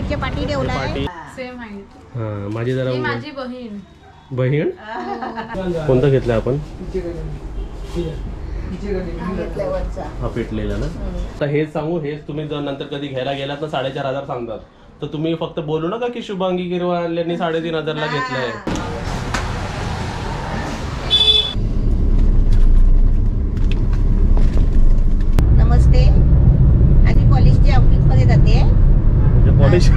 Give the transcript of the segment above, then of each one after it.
हाईटच्या पाठी ठेवलाय. Same height. हां माझी जरा माझी बहीण. बहीण कोणतं घेतलं आपण? हा पेटलेला ना. तर हेच सांगू, हेच तुम्ही जर नंतर कधी घ्यायला गेलात ना 4,500 सांगतात. तर तुम्ही फक्त बोलू नका की शुभांगी गिरवाल्यांनी 3,500ला घेतलंय. नमस्ते. आधी पॉलिशच्या ऑफिस मध्ये जाते. म्हणजे पॉलिश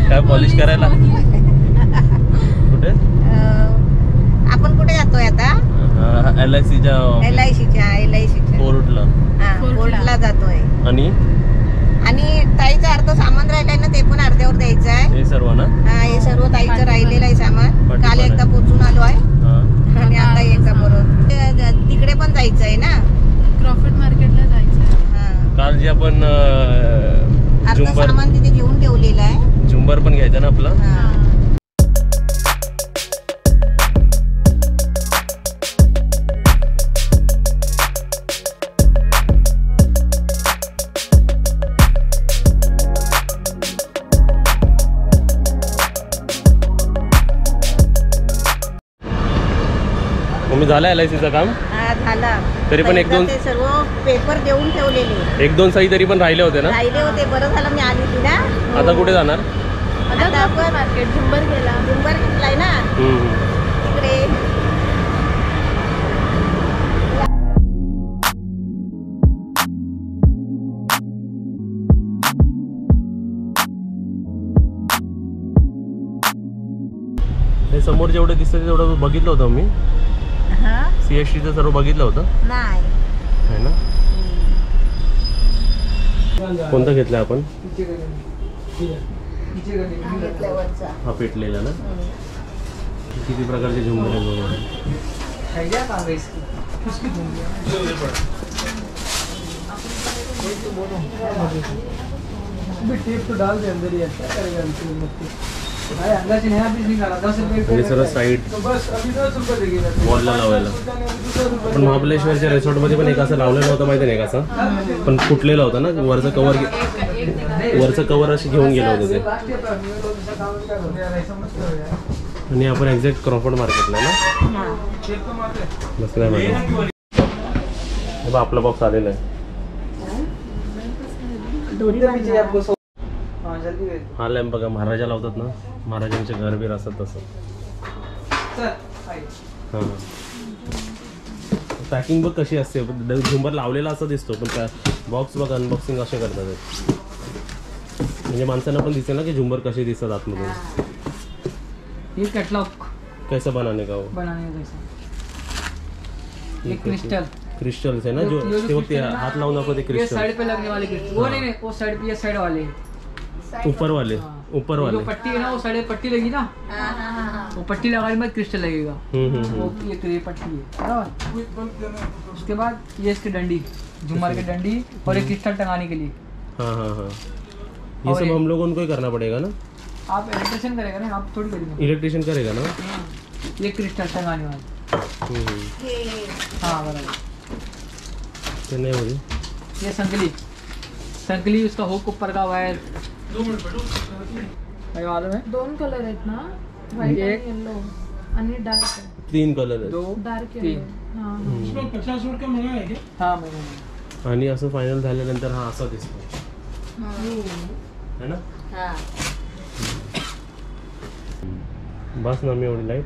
काय पॉलिश करायला? कुठे आपण कुठे जातोय आता? LICच्या कोर्टला. कोर्टला जातोय. आणि ताईचा अर्ध सामान राहिलंय ना, ते पण अर्ध्यावर द्यायचं आहे. हे सर्व ना? हा हे सर्व ताईचं राहिलेलं आहे सामान. काल एकदा पोचून आलो आहे आणि आता एकदा परत तिकडे पण जायचं आहे ना, क्रॉफर्ड मार्केटला जायचं आहे. काल जे आपण अर्ध सामान तिथे घेऊन ठेवलेलं आहे. झुंबर पण घ्यायचं ना आपलं. तुम्ही झालं LICचं काम? झाला. तरी पण 1-2 सर्व पेपर देऊन ठेवलेले. 1-2 सही तरी पण राहिले होते ना? राहिले होते. बरं झालं मी आली ती ना. आता कुठे जाणार? आता आपण मार्केट झुंबर घेतलाय ना तिकडे. हे समोर जेवढे दिसतं तेवढं बघितलं होतं मी. CSTचं सर्व बघितलं होतं नाही है ना. कोणतं घेतलं आपण? हा पेटलेला ना. किती प्रकारचे झुंबर सर्व साईड वॉलला लावायला. पण महाबळेश्वरच्या रिसॉर्टमध्ये पण एक असं लावलेलं होतं माहिती नाही का, असं पण फुटलेलं होतं ना. वरचं कवर असे घेऊन गेलं होतं ते. आणि आपण एक्झॅक्ट क्रॉफर्ड मार्केटला ना बसलाय मॅडम. हे बघ आपला बॉक्स आलेला आहे. हा लॅम्प बघा महाराजा लावतात ना, महाराजांचे घर बीर असतात तसं. हां पॅकिंग बघ कशी असते. झुंबर लावलेला असं दिसतो पण त्या बॉक्स बघ अनबॉक्सिंग असे करतात. म्हणजे माणसांना पण दिसेल ना की झुंबर कसे दिसतात आतमधून. ये कैटलॉग कैसा बनाने का वो? बनाने ये क्रिस्टल क्रिस्टल है ना, जो ते वक्त हाथ लावून आपको ते ये क्रिस्टल साइड पे लगने वाले क्रिस्टल. वो नहीं वो साइड पे, ये साइड वाले ऊपर वाले जो पट्टी है ना, वो साइड पट्टी लगी ना, वो पट्टी लगाने में क्रिस्टल लगेगा. वो ये पट्टी है बराबर. उसके बाद ये इसकी डंडी, झुमर की डंडी और एक क्रिस्टल टंगाने के लिए. हाँ हाँ हाँ ये सब हम लोगों को ही करना पड़ेगा ना. आप इलेक्ट्रिशियन करेगा ना, आप थोड़ी करेंगे. इलेक्ट्रिशियन करेगा ना. ये क्रिस्टल टंगाने वाला. हाँ बराबर. तो नहीं होगी ये संकली उसका हुक ऊपर का वायर. 2 मिनट मालूम है. 2 कलर आहेत ना, व्हाईट आणि येलो आणि डार्क. 3 कलर आहेत. 2 डार्क 3. हां इसमें 50 रुपये का मंगा है क्या? हां मैंने. आणि असं फायनल झाल्यानंतर हा असा दिसतो है ना. बस ना मी एवढी लाईट.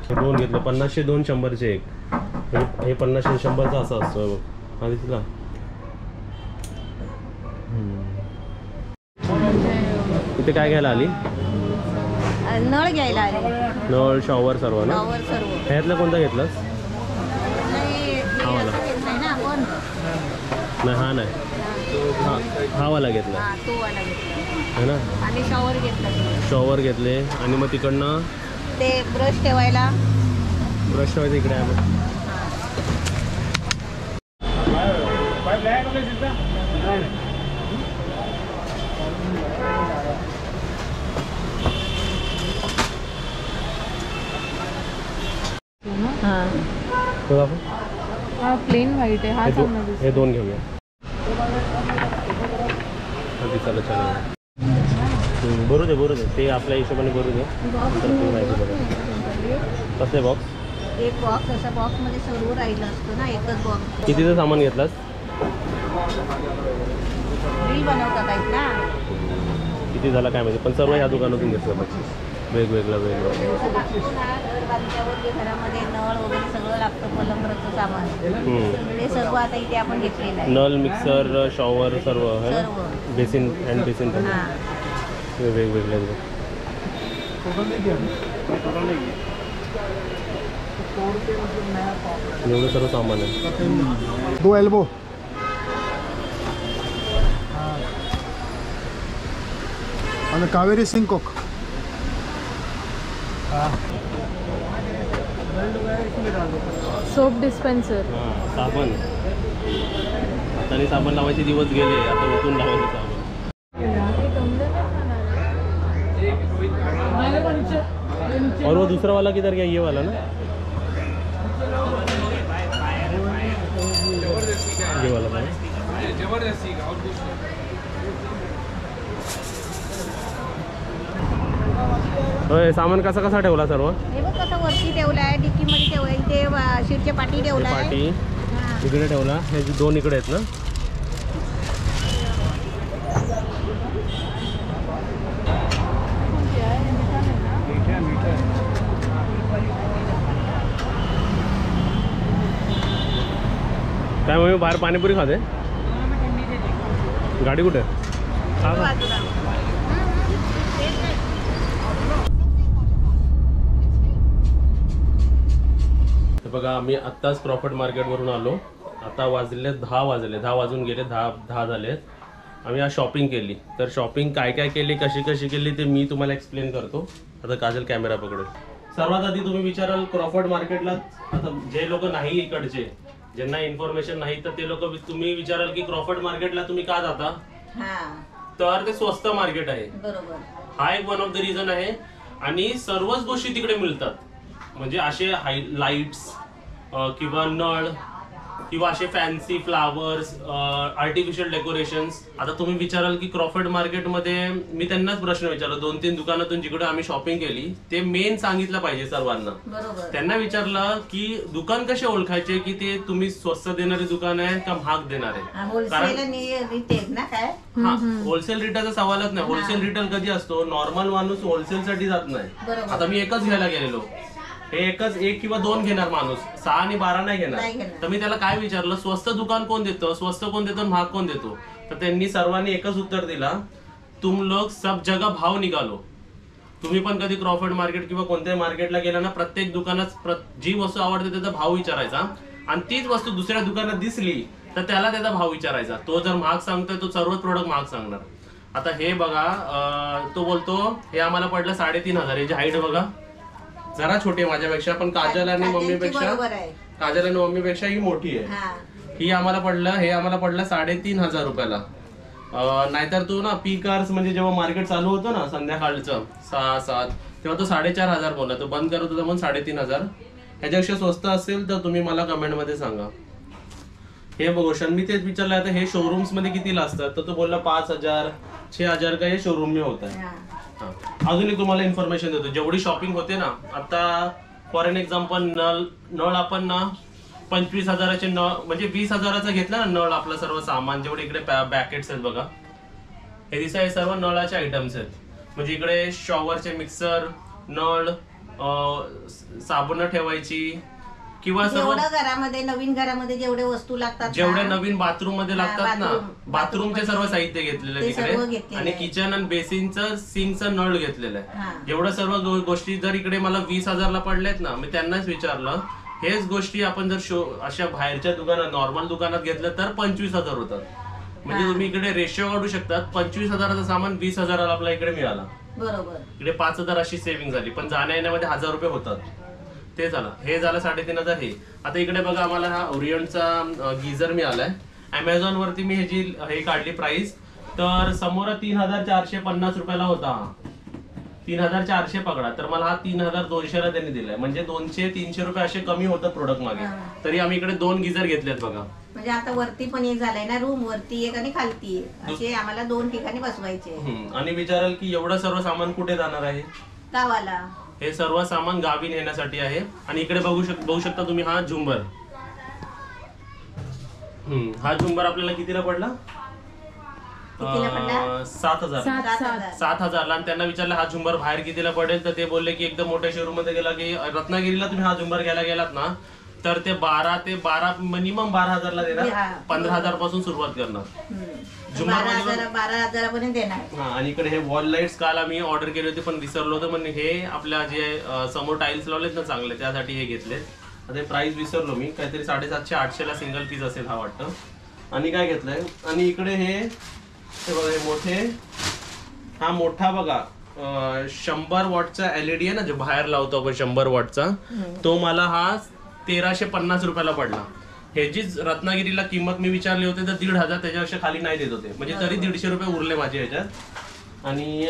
हे 2 घेतलं. 50चे 2, 100चे 1. हे 50 आणि 100चा असा असतो बघ. हा दिसला. इथे काय घ्यायला आली? नळ घ्यायला आले. नळ शॉवर सर्व ना. सर्व. ह्यातला कोणता घेतलास? हा वाला घेतलाय ना आपण. नाही हा नाही, हा वाला घेतला. तो वाला घेतला है ना. आणि शॉवर घेतला. शॉवर घेतले आणि मग तिकडनं ते ब्रश ठेवायला. ब्रश ठेवायचं इकडे आहे. हा प्लेन व्हाईट आहे. हा हे 2 घेऊया. दिसायला छान आहे. बरोबर बरोबर ते आपल्या हिशोबाने बरोबर नंतर तुम्ही माहिती बघा. कसले बॉक्स? एक बॉक्स असा बॉक्समध्ये सर्व राहिलं असतं ना, एकच बॉक्स. कितीचं सामान घेतलास? बिल बनवतात आहेत ना. किती झाला काय माहिती, पण सर्व ह्या दुकानातून घेतलं वेगवेगळं जसं लागतो ना घर बांधल्यावर जे घरामध्ये नळ वगैरे सगळं लागतं प्लंबरचं सामान, ते सर्व आता इथे आपण घेतलेलं आहे. नल, मिक्सर, शॉवर सर्व आहे ना, सर्व. बेसिन, हँड बेसिन पण हां. वेगवेगळे. एवढं सर्व सामान आहे. 2 एल्बो आणि कावेरी सिंकोक. Soap dispenser. साबण, हाताने साबण लावायचे दिवस गेले, आता उठून लावायचं साबण. और वो दूसरा वाला किधर गया? ये वाला ना, ये वाला था. होय, सामान कसा कसा ठेवला सर्व? हे बघ कसं वरती ठेवलं आहे, डिक्कीमध्ये ठेवलं आहे, इथे शीटच्या पाठी ठेवला आहे. पाटी हां. इकडे ठेवला, हे दोन इकडे आहेत ना. काय मग बाहेर पाणीपुरी खाते? गाडी कुठे? बाजूला. बघा, आम्ही आत्ताच क्रॉफर्ड मार्केटवरून आलो. आता वाजले 10 वाजले, 10 वाजून गेले, 10 झाले. आम्ही आज शॉपिंग केली. तर शॉपिंग काय काय केली, कशी कशी केली ते मी तुम्हाला एक्सप्लेन करतो. आता काजल कॅमेरा पकडेल. सर्वात आधी तुम्ही विचाराल क्रॉफर्ड मार्केटला, आता जे लोक नाही इकडचे, ज्यांना इन्फॉर्मेशन नाही, तर ते लोक तुम्ही विचाराल की क्रॉफर्ड मार्केटला तुम्ही का जाता, हां. तर ते स्वस्त मार्केट आहे. बरोबर. हा एक वन ऑफ द रिझन आहे. आणि सर्वच गोष्टी तिकडे मिळतात. म्हणजे असे लाईट्स किंवा नळ किंवा असे फॅन्सी फ्लावर्स, आर्टिफिशियल डेकोरेशन्स. आता तुम्ही विचाराल की क्रॉफर्ड मार्केटमध्ये, मी त्यांनाच प्रश्न विचारला 2-3 दुकानातून जिकडे आम्ही शॉपिंग केली, ते मेन सांगितलं पाहिजे सर्वांना. बरोबर. त्यांना विचारलं की दुकान कसे ओळखायचे, की ते तुम्ही स्वस्त देणारे दुकान आहे का महाग देणार आहे. होलसेल आणि रिटेल ना काय. हा, होलसेल रिटेलचा सवालच नाही. होलसेल रिटेल कधी असतो, नॉर्मल माणूस होलसेल साठी जात नाही. बरोबर. आता मी एकच घ्यायला गेलेलो, हे एकच 1 किंवा 2 घेणार माणूस, 6 आणि 12 नाही घेणार. तर मी त्याला काय विचारलं, स्वस्त दुकान कोण देतं, स्वस्त कोण देतं, महाग कोण देतो. तर त्यांनी सर्वांनी एकच उत्तर दिला, तुम लोग सब जगह भाव निघालो. तुम्ही पण कधी क्रॉफर्ड मार्केट किंवा कोणत्याही मार्केटला गेला ना, प्रत्येक दुकानात जी वस्तू आवडते त्याचा भाव विचारायचा. आणि तीच वस्तू दुसऱ्या दुकानात दिसली तर त्याला त्याचा भाव विचारायचा. तो जर महाग सांगतोय, तो सर्वच प्रोडक्ट महाग सांगणार. आता हे बघा, तो बोलतो हे आम्हाला पडलं 3,500. याची हाईट बघा, जरा छोटी आहे माझ्यापेक्षा, पण काजल आणि मम्मीपेक्षा ही मोठी आहे. हे आम्हाला पडलं 3,500 रुपयाला. नाहीतर तो ना पीकर्स, म्हणजे जेव्हा मार्केट चालू होतं ना संध्याकाळचं 6-7, तेव्हा तो 4,500 बोलला. तो बंद करत होता म्हणून 3,500. ह्याच्यापेक्षा स्वस्त असेल तर तुम्ही मला कमेंटमध्ये सांगा. हे बघू, मी तेच विचारलं आता हे शोरूम्स मध्ये कितीला असतात, तर तो बोलला 5,000 6,000 का हे शोरूम में होत आहे. अजून एक तुम्हाला इन्फॉर्मेशन देतो, जेवढी शॉपिंग होते ना, आता फॉर एन एक्झाम्पल नळ आपण ना 25,000चे नळ, म्हणजे 20,000चा घेतला ना नळ, आपलं सर्व सामान जेवढे इकडे पॅकेट्स आहेत बघा, हे दिसा, हे सर्व नळाचे आयटम्स आहेत. म्हणजे इकडे शॉवरचे मिक्सर, नळ, साबण ठेवायची किंवा सर्व घरामध्ये, नवीन घरामध्ये जेवढे वस्तू लागतात, जेवढे नवीन बाथरूम मध्ये लागतात ना, बाथरूमचे सर्व साहित्य घेतलेलं आहे तिकडे. आणि किचन आणि बेसिनचं, सिंकचं नळ घेतलेलं आहे. एवढं सर्व गोष्टी जर इकडे मला 20,000ला पडल्यात ना, मी त्यांनाच विचारलं, हेच गोष्टी आपण जर अशा बाहेरच्या दुकानात, नॉर्मल दुकानात घेतलं तर 25,000 होतात. म्हणजे तुम्ही इकडे रेशो काढू शकतात. 25,000चं सामान 20,000ला आपला इकडे मिळाला. बरोबर. इकडे 5,000 अशी सेव्हिंग झाली. पण जाण्या येण्यामध्ये 1,000 रुपये होतात. ते झालं, हे झालं 3,500. हे आता इकडे बघा, आम्हाला हा ओरियंटचा गीझर मिळालाय. अमेझॉन वरती मी हे काढली प्राइस, तर समोर 3,450 रुपयाला होता. 3400 पकडा, तर मला हा 3200 त्यांनी दिलाय. म्हणजे 200-300 रुपये असे कमी होतात प्रोडक्ट मागे. तरी आम्ही इकडे 2 गिझर घेतलेत बघा. म्हणजे आता वरती पण एक झालाय ना रूम, वरती एक आणि खालती एक, असे आम्हाला 2 ठिकाणी बसवायचे. आणि विचाराल की एवढं सर्व सामान कुठे जाणार आहे? गावाला. हे सर्व सामान गावी नेण्यासाठी आहे. आणि इकडे बघू शकता तुम्ही हा झुंबर. हा झुंबर आपल्याला कितीला पडला? 7,000 ला. आणि त्यांना विचारलं हा झुंबर बाहेर कितीला पडेल, तर ते बोलले की एकदम मोठ्या शोरूम मध्ये गेला की रत्नागिरीला तुम्ही हा झुंबर घ्यायला गेलात ना, तर ते 12 मिनिमम 12,000 ला देणार. 15,000 पासून सुरुवात करणार. 12,000 देणार. आणि इकडे हे वॉल लाईट्स काल आम्ही ऑर्डर केले होते पण विसरलो होतो. पण हे आपल्या जे समोर टाइल्स लावलेत ना चांगले, त्यासाठी हे घेतले. आता प्राइस विसरलो मी, काहीतरी 750-800 ला सिंगल पीस असेल हा वाटतं. आणि काय घेतलंय, आणि इकडे हे बघा, हे मोठे, हा मोठा बघा 100 वॉटचा LED आहे ना, जो बाहेर लावतो आपण 100 वॉटचा, तो मला हा 1350 रुपयाला पडला. ह्याची रत्नागिरीला किंमत मी विचारली होती तर 1,500, त्याच्यापेक्षा खाली नाही देत होते. म्हणजे तरी 150 रुपये उरले माझे ह्याच्यात. आणि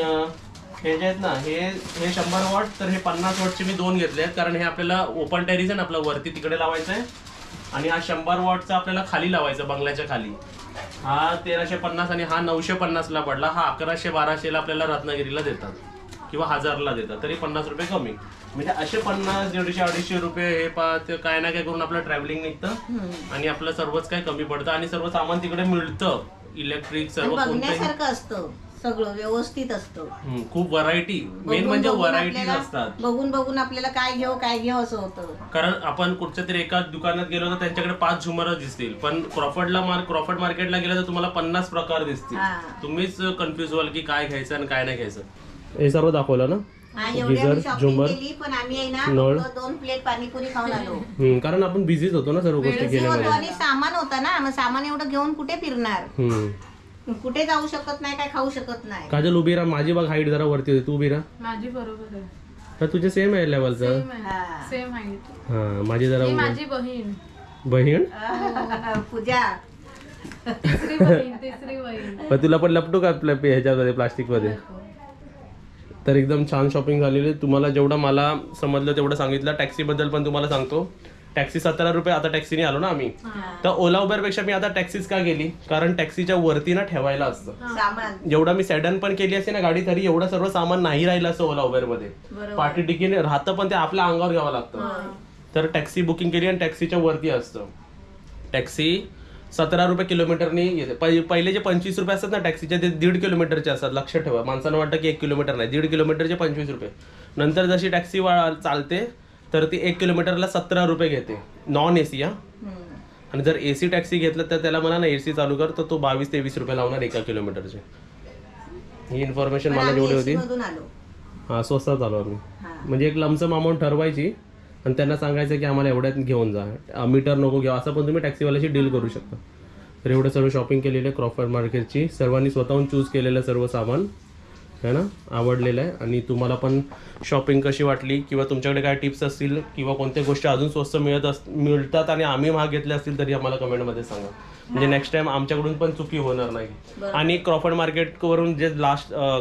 हे जे आहेत ना, हे 100 वॉट, तर हे 50 वॉटचे मी 2 घेतले आहेत. कारण हे आपल्याला ओपन टेरिस आहे ना आपलं, वरती तिकडे लावायचं आहे. आणि हा 100 वॉटचा आपल्याला खाली लावायचा, बंगल्याच्या खाली. हा 1350 आणि हा 950 ला पडला. हा 1100-1200 ला आपल्याला रत्नागिरीला देतात किंवा 1000 ला देतात, तरी 50 रुपये कमी. म्हणजे असे 50, 150-250 रुपये हे काय ना काय करून आपलं ट्रॅव्हलिंग निघतं. आणि आपलं सर्वच काय कमी पडतं. आणि सर्व सामान तिकडे मिळतं, इलेक्ट्रिक सर्व. बघण्यासारखं असतं, सगळं व्यवस्थित असतं. खूप व्हरायटी, मेन म्हणजे व्हरायटीज असतात. बघून आपल्याला काय घेऊ असं होतं. कारण आपण कुठच्या तरी एका दुकानात गेलो तर त्यांच्याकडे 5 झुमर दिसतील, पण क्रॉफर्ड मार्केटला गेलं तर तुम्हाला 50 प्रकार दिसतील. तुम्हीच कन्फ्युज व्हाल की काय घ्यायचं आणि काय नाही घ्यायचं. हे सर्व दाखवलं ना, गिझर, झुंबर, पण आम्ही नळ, 2 प्लेट पाणीपुरी खाऊन आलो. कारण आपण बिझीच होतो ना सर्व गोष्टी घेण्यामध्ये. आणि सामान होतं ना, मग सामान एवढं घेऊन कुठे फिरणार, कुठे जाऊ शकत नाही, काय खाऊ शकत नाही. काजल उभी राहा, माझी बघ हाईट जरा वरती होती, तू उभी राहा. माझी बरोबर आहे. तर तुझे सेम आहे लेवलचं. Same height. हा, माझी जरा माझी बहीण पूजा, तिसरी बहीण. पण तुला पण लपटू का ह्याच्यामध्ये प्लास्टिक मध्ये. तर एकदम छान शॉपिंग झालेली. तुम्हाला जेवढं मला समजलं तेवढं सांगितलं. टॅक्सी बद्दल पण तुम्हाला सांगतो. टॅक्सी 17 रुपये. आता टॅक्सीने आलो ना आम्ही, तर ओला उबर पेक्षा मी आता टॅक्सीच का गेली, कारण टॅक्सीच्या वरती ना ठेवायला असतं सामान. जेवढा मी सॅडन पण केली असते ना गाडी, तरी एवढं सर्व सामान नाही राहिलं असतं ओला उबर मध्ये. पार्टी टिकीने राहतं पण ते आपल्या अंगावर घ्यावं लागतं. तर टॅक्सी बुकिंग केली आणि टॅक्सीच्या वरती असतं. टॅक्सी 17 रुपये किलोमीटरनी येते. पहिले जे 25 रुपये असतात ना टॅक्सीचे, ते 1.5 किलोमीटरचे असतात. लक्ष ठेवा, माणसांना वाटतं की 1 किलोमीटर नाही, 1.5 किलोमीटरचे 25 रुपये. नंतर जशी टॅक्सी चालते तर ती 1 किलोमीटरला 17 रुपये घेते, नॉन AC. आणि जर AC टॅक्सी घेतलं तर त्याला म्हणा ना AC चालू कर, तर तो 22-23 रुपये लावणार 1 किलोमीटरचे. ही इन्फॉर्मेशन मला जेवढी होती. हा, स्वस्तात आलो आम्ही. म्हणजे एक लमसम अमाऊंट ठरवायची आणि त्यांना सांगायचं की आम्हाला एवढ्यात घेऊन जा, मीटर नको घेऊ, असं पण तुम्ही टॅक्सीवाल्याशी डील करू शकता. तर एवढं सर्व शॉपिंग केलेलं आहे क्रॉफर्ड मार्केटची. सर्वांनी स्वतःहून चूज केलेलं सर्व सामान है ना, आवडलेलं आहे. आणि तुम्हाला पण शॉपिंग कशी वाटली, किंवा तुमच्याकडे काय टिप्स असतील, किंवा कोणत्या गोष्टी अजून स्वस्त मिळतात आणि आम्ही महाग घेतले असतील तरी आम्हाला कमेंटमध्ये सांगा. म्हणजे नेक्स्ट टाइम आमच्याकडून पण चुकी होणार नाही. आणि क्रॉफर्ड मार्केटवरून जे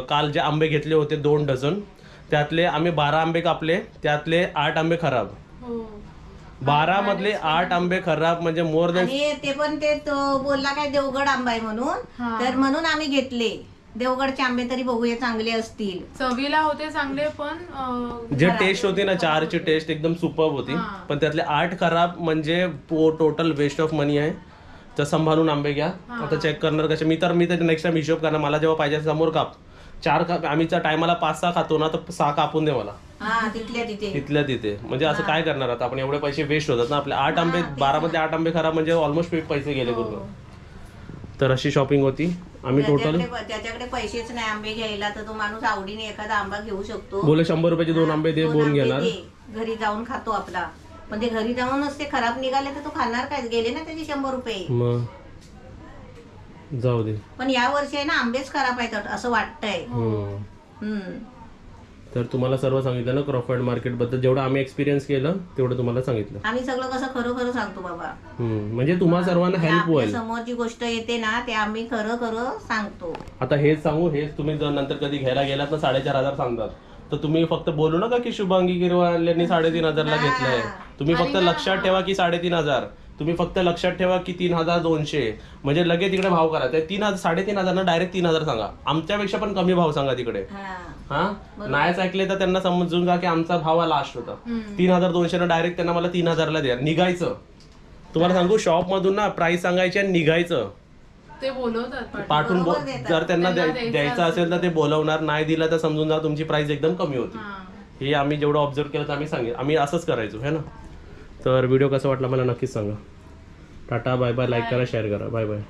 काल जे आंबे घेतले होते 2 डझन, त्यातले आम्ही 12 आंबे कापले, त्यातले 8 आंबे खराब. 12 मधले 8 आंबे खराब, म्हणजे मोर दॅन. ते पण ते बोलला काय देवगड आंबा आहे म्हणून, तर म्हणून आम्ही घेतले. देवगडचे आंबे तरी बघूया चांगले असतील, चवीला होते चांगले, पण जे टेस्ट होती ना, 4ची टेस्ट एकदम सुपर्ब होती. पण त्यातले 8 खराब, म्हणजे टोटल वेस्ट ऑफ मनी आहे. तर संभाळून आंबे घ्या. आता चेक करणार कसे, मी तर नेक्स्ट टाइम हिशोब करणार. मला जेव्हा पाहिजे समोर काप, 4 काप. आम्ही टायमाला 5-6 खातो ना, तर 6 कापून दे मला तिथल्या तिथे. म्हणजे असं काय करणार आता आपण, एवढे पैसे वेस्ट होतात ना आपले. 8 आंबे, 12 मध्ये 8 आंबे खराब, म्हणजे ऑलमोस्ट पैसे गेले पूर्ण. तर अशी शॉपिंग होती. आम्ही टोटल, त्याच्याकडे पैसेच नाही आंबे घ्यायला, तर तो माणूस आवडीने एखादा आंबा घेऊ शकतो. बोले 100 रुपयाचे 2 आंबे दे, 2 घेणार, घरी जाऊन खातो आपला. पण ते घरी जाऊनच ते खराब निघाले तर तो खाणार काय, गेले ना त्याचे 100 रुपये. मग जाऊ दे. पण या वर्षी आहे ना आंबेच खराब आहेत असं वाटतंय. तर तुम्हाला सर्व सांगितलं ना क्रॉफर्ड मार्केट बद्दल. जेवढं आम्ही एक्सपिरियन्स केलं तेवढं तुम्हाला सांगितलं. आम्ही सगळं कसं खरं सांगतो बाबा. म्हणजे तुम्हाला सर्वांना हेल्प होईल. समोरची गोष्ट येते ना, ते आम्ही खरं सांगतो. आता हेच सांगू, हेच तुम्ही जर नंतर कधी घ्यायला गेलात ना 4,500 सांगतात. तर तुम्ही फक्त बोलू नका की शुभांगी गिरवाल्यांनी 3,500ला घेतलंय. तुम्ही फक्त लक्षात ठेवा की 3,500. तुम्ही फक्त लक्षात ठेवा की 3,200 म्हणजे लगेच तिकडे भाव करा. त्या 3,500 ना डायरेक्ट 3,000 सांगा. आमच्यापेक्षा पण कमी भाव सांगा तिकडे. हा नाहीच ऐकले तर त्यांना समजून जा की आमचा भाव हा लास्ट होता. 3,200 ना डायरेक्ट त्यांना मला 3,000ला द्या. निघायचं. तुम्हाला सांगू शॉप मधून ना प्राइस सांगायची आणि निघायचं. ते बोलवतात पाठवून जर त्यांना द्यायचं असेल तर ते बोलवणार. नाही दिलं तर समजून जा तुमची प्राइस एकदम कमी होती. हे आम्ही जेवढं ऑब्झर्व केलं तर आम्ही असंच करायचो है ना. तर व्हिडिओ कसा वाटला मला नक्कीच सांगा. टाटा बाय बाय. लाईक करा शेअर करा. Bye bye.